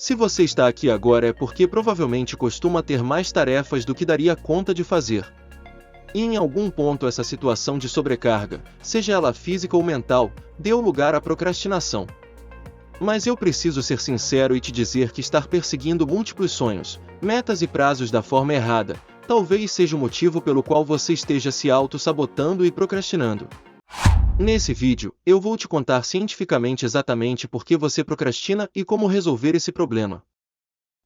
Se você está aqui agora é porque provavelmente costuma ter mais tarefas do que daria conta de fazer. E em algum ponto essa situação de sobrecarga, seja ela física ou mental, deu lugar à procrastinação. Mas eu preciso ser sincero e te dizer que estar perseguindo múltiplos sonhos, metas e prazos da forma errada, talvez seja o motivo pelo qual você esteja se auto-sabotando e procrastinando. Nesse vídeo, eu vou te contar cientificamente exatamente por que você procrastina e como resolver esse problema.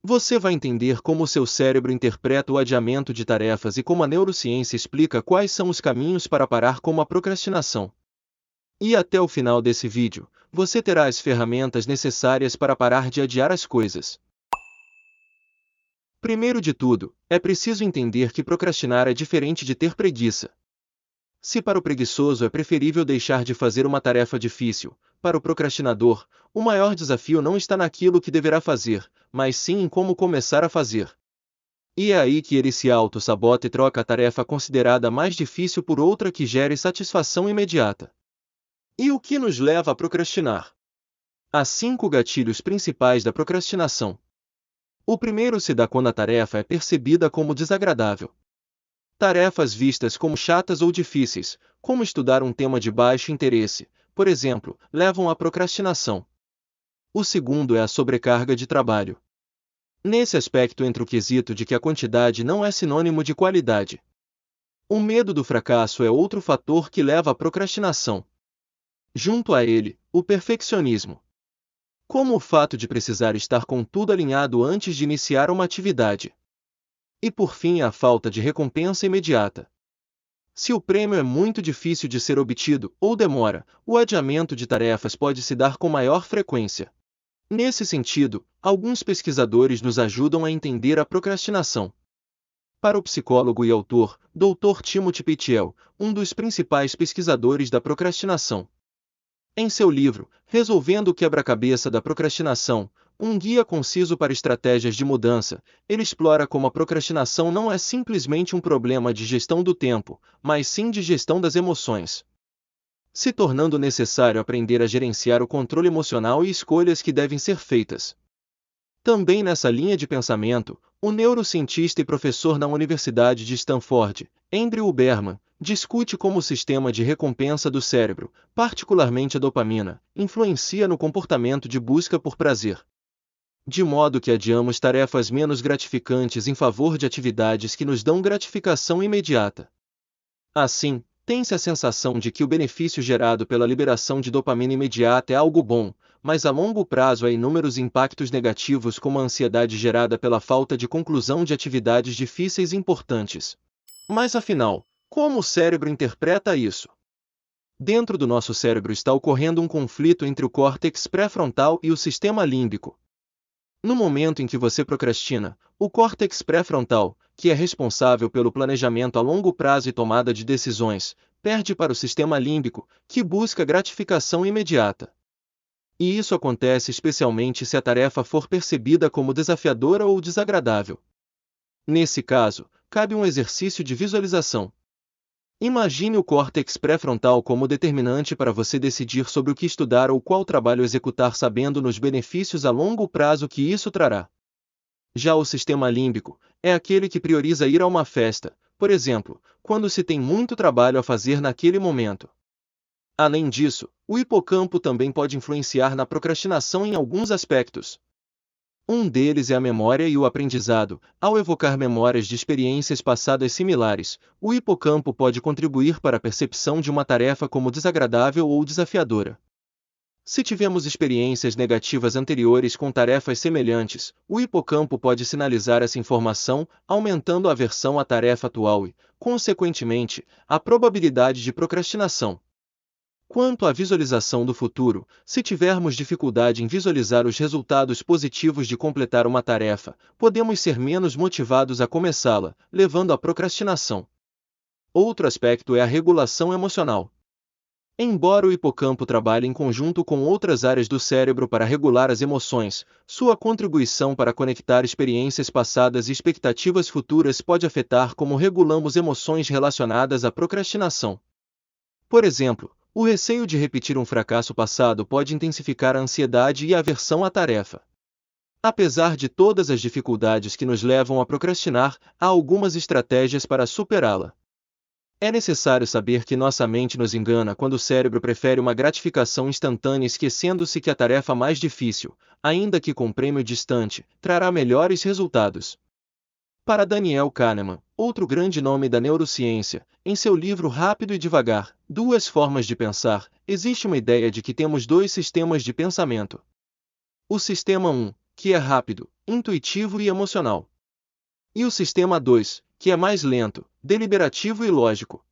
Você vai entender como o seu cérebro interpreta o adiamento de tarefas e como a neurociência explica quais são os caminhos para parar com a procrastinação. E até o final desse vídeo, você terá as ferramentas necessárias para parar de adiar as coisas. Primeiro de tudo, é preciso entender que procrastinar é diferente de ter preguiça. Se para o preguiçoso é preferível deixar de fazer uma tarefa difícil, para o procrastinador, o maior desafio não está naquilo que deverá fazer, mas sim em como começar a fazer. E é aí que ele se auto-sabota e troca a tarefa considerada mais difícil por outra que gere satisfação imediata. E o que nos leva a procrastinar? Há 5 gatilhos principais da procrastinação. O primeiro se dá quando a tarefa é percebida como desagradável. Tarefas vistas como chatas ou difíceis, como estudar um tema de baixo interesse, por exemplo, levam à procrastinação. O segundo é a sobrecarga de trabalho. Nesse aspecto entra o quesito de que a quantidade não é sinônimo de qualidade. O medo do fracasso é outro fator que leva à procrastinação. Junto a ele, o perfeccionismo. Como o fato de precisar estar com tudo alinhado antes de iniciar uma atividade. E por fim a falta de recompensa imediata. Se o prêmio é muito difícil de ser obtido, ou demora, o adiamento de tarefas pode se dar com maior frequência. Nesse sentido, alguns pesquisadores nos ajudam a entender a procrastinação. Para o psicólogo e autor, Dr. Timothy Pittiel, um dos principais pesquisadores da procrastinação. Em seu livro, Resolvendo o Quebra-Cabeça da Procrastinação, um guia conciso para estratégias de mudança, ele explora como a procrastinação não é simplesmente um problema de gestão do tempo, mas sim de gestão das emoções. Se tornando necessário aprender a gerenciar o controle emocional e escolhas que devem ser feitas. Também nessa linha de pensamento, o neurocientista e professor na Universidade de Stanford, Andrew Huberman, discute como o sistema de recompensa do cérebro, particularmente a dopamina, influencia no comportamento de busca por prazer. De modo que adiamos tarefas menos gratificantes em favor de atividades que nos dão gratificação imediata. Assim, tem-se a sensação de que o benefício gerado pela liberação de dopamina imediata é algo bom, mas a longo prazo há inúmeros impactos negativos como a ansiedade gerada pela falta de conclusão de atividades difíceis e importantes. Mas afinal, como o cérebro interpreta isso? Dentro do nosso cérebro está ocorrendo um conflito entre o córtex pré-frontal e o sistema límbico. No momento em que você procrastina, o córtex pré-frontal, que é responsável pelo planejamento a longo prazo e tomada de decisões, perde para o sistema límbico, que busca gratificação imediata. E isso acontece especialmente se a tarefa for percebida como desafiadora ou desagradável. Nesse caso, cabe um exercício de visualização. Imagine o córtex pré-frontal como determinante para você decidir sobre o que estudar ou qual trabalho executar sabendo nos benefícios a longo prazo que isso trará. Já o sistema límbico é aquele que prioriza ir a uma festa, por exemplo, quando se tem muito trabalho a fazer naquele momento. Além disso, o hipocampo também pode influenciar na procrastinação em alguns aspectos. Um deles é a memória e o aprendizado. Ao evocar memórias de experiências passadas similares, o hipocampo pode contribuir para a percepção de uma tarefa como desagradável ou desafiadora. Se tivemos experiências negativas anteriores com tarefas semelhantes, o hipocampo pode sinalizar essa informação, aumentando a aversão à tarefa atual e, consequentemente, a probabilidade de procrastinação. Quanto à visualização do futuro, se tivermos dificuldade em visualizar os resultados positivos de completar uma tarefa, podemos ser menos motivados a começá-la, levando à procrastinação. Outro aspecto é a regulação emocional. Embora o hipocampo trabalhe em conjunto com outras áreas do cérebro para regular as emoções, sua contribuição para conectar experiências passadas e expectativas futuras pode afetar como regulamos emoções relacionadas à procrastinação. Por exemplo, o receio de repetir um fracasso passado pode intensificar a ansiedade e a aversão à tarefa. Apesar de todas as dificuldades que nos levam a procrastinar, há algumas estratégias para superá-la. É necessário saber que nossa mente nos engana quando o cérebro prefere uma gratificação instantânea, esquecendo-se que a tarefa mais difícil, ainda que com prêmio distante, trará melhores resultados. Para Daniel Kahneman, outro grande nome da neurociência, em seu livro Rápido e Devagar, Duas Formas de Pensar, existe uma ideia de que temos dois sistemas de pensamento. O sistema 1, que é rápido, intuitivo e emocional. E o sistema 2, que é mais lento, deliberativo e lógico.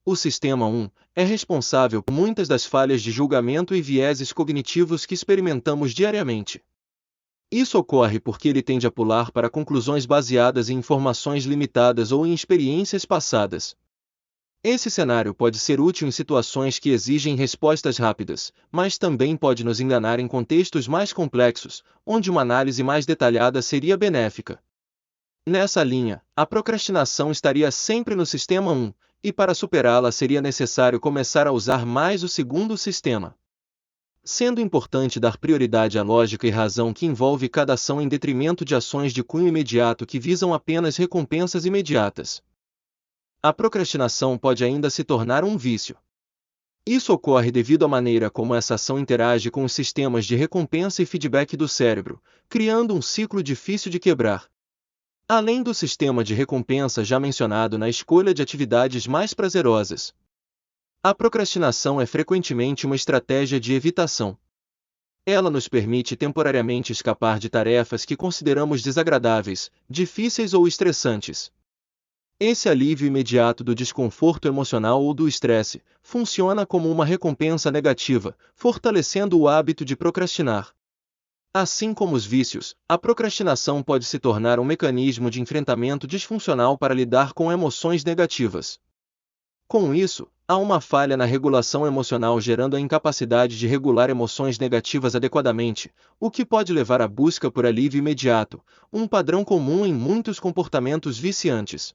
O sistema 1 é responsável por muitas das falhas de julgamento e vieses cognitivos que experimentamos diariamente. Isso ocorre porque ele tende a pular para conclusões baseadas em informações limitadas ou em experiências passadas. Esse cenário pode ser útil em situações que exigem respostas rápidas, mas também pode nos enganar em contextos mais complexos, onde uma análise mais detalhada seria benéfica. Nessa linha, a procrastinação estaria sempre no sistema 1, e para superá-la seria necessário começar a usar mais o segundo sistema. Sendo importante dar prioridade à lógica e razão que envolve cada ação em detrimento de ações de cunho imediato que visam apenas recompensas imediatas. A procrastinação pode ainda se tornar um vício. Isso ocorre devido à maneira como essa ação interage com os sistemas de recompensa e feedback do cérebro, criando um ciclo difícil de quebrar. Além do sistema de recompensa já mencionado na escolha de atividades mais prazerosas, a procrastinação é frequentemente uma estratégia de evitação. Ela nos permite temporariamente escapar de tarefas que consideramos desagradáveis, difíceis ou estressantes. Esse alívio imediato do desconforto emocional ou do estresse funciona como uma recompensa negativa, fortalecendo o hábito de procrastinar. Assim como os vícios, a procrastinação pode se tornar um mecanismo de enfrentamento disfuncional para lidar com emoções negativas. Com isso, há uma falha na regulação emocional gerando a incapacidade de regular emoções negativas adequadamente, o que pode levar à busca por alívio imediato, um padrão comum em muitos comportamentos viciantes.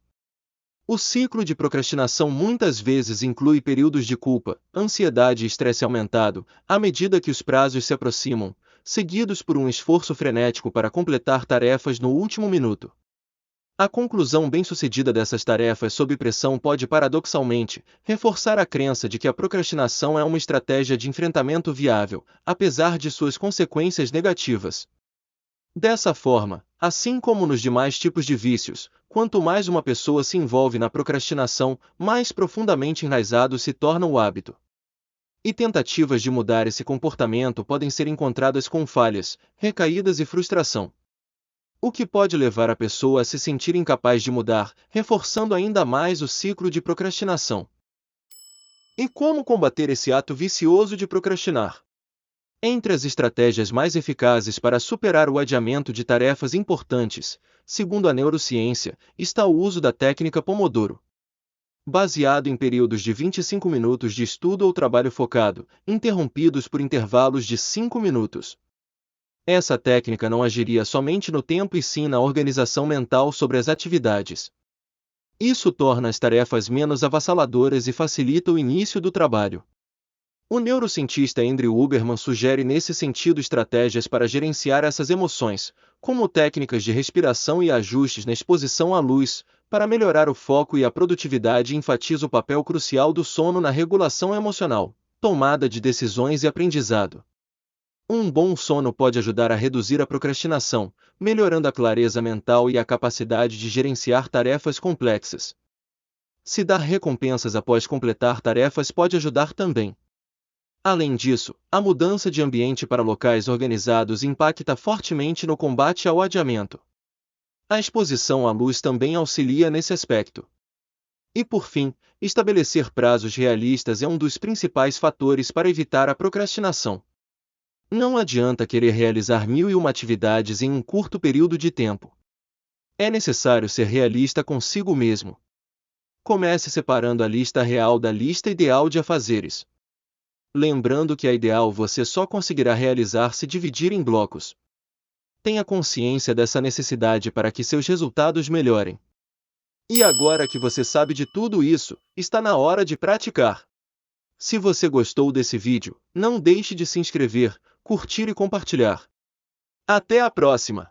O ciclo de procrastinação muitas vezes inclui períodos de culpa, ansiedade e estresse aumentado, à medida que os prazos se aproximam, seguidos por um esforço frenético para completar tarefas no último minuto. A conclusão bem-sucedida dessas tarefas sob pressão pode paradoxalmente reforçar a crença de que a procrastinação é uma estratégia de enfrentamento viável, apesar de suas consequências negativas. Dessa forma, assim como nos demais tipos de vícios, quanto mais uma pessoa se envolve na procrastinação, mais profundamente enraizado se torna o hábito. E tentativas de mudar esse comportamento podem ser encontradas com falhas, recaídas e frustração. O que pode levar a pessoa a se sentir incapaz de mudar, reforçando ainda mais o ciclo de procrastinação. E como combater esse ato vicioso de procrastinar? Entre as estratégias mais eficazes para superar o adiamento de tarefas importantes, segundo a neurociência, está o uso da técnica Pomodoro. Baseado em períodos de 25 minutos de estudo ou trabalho focado, interrompidos por intervalos de 5 minutos. Essa técnica não agiria somente no tempo e sim na organização mental sobre as atividades. Isso torna as tarefas menos avassaladoras e facilita o início do trabalho. O neurocientista Andrew Huberman sugere nesse sentido estratégias para gerenciar essas emoções, como técnicas de respiração e ajustes na exposição à luz, para melhorar o foco e a produtividade e enfatiza o papel crucial do sono na regulação emocional, tomada de decisões e aprendizado. Um bom sono pode ajudar a reduzir a procrastinação, melhorando a clareza mental e a capacidade de gerenciar tarefas complexas. Se dar recompensas após completar tarefas pode ajudar também. Além disso, a mudança de ambiente para locais organizados impacta fortemente no combate ao adiamento. A exposição à luz também auxilia nesse aspecto. E por fim, estabelecer prazos realistas é um dos principais fatores para evitar a procrastinação. Não adianta querer realizar 1001 atividades em um curto período de tempo. É necessário ser realista consigo mesmo. Comece separando a lista real da lista ideal de afazeres. Lembrando que a ideal você só conseguirá realizar se dividir em blocos. Tenha consciência dessa necessidade para que seus resultados melhorem. E agora que você sabe de tudo isso, está na hora de praticar. Se você gostou desse vídeo, não deixe de se inscrever, curtir e compartilhar. Até a próxima!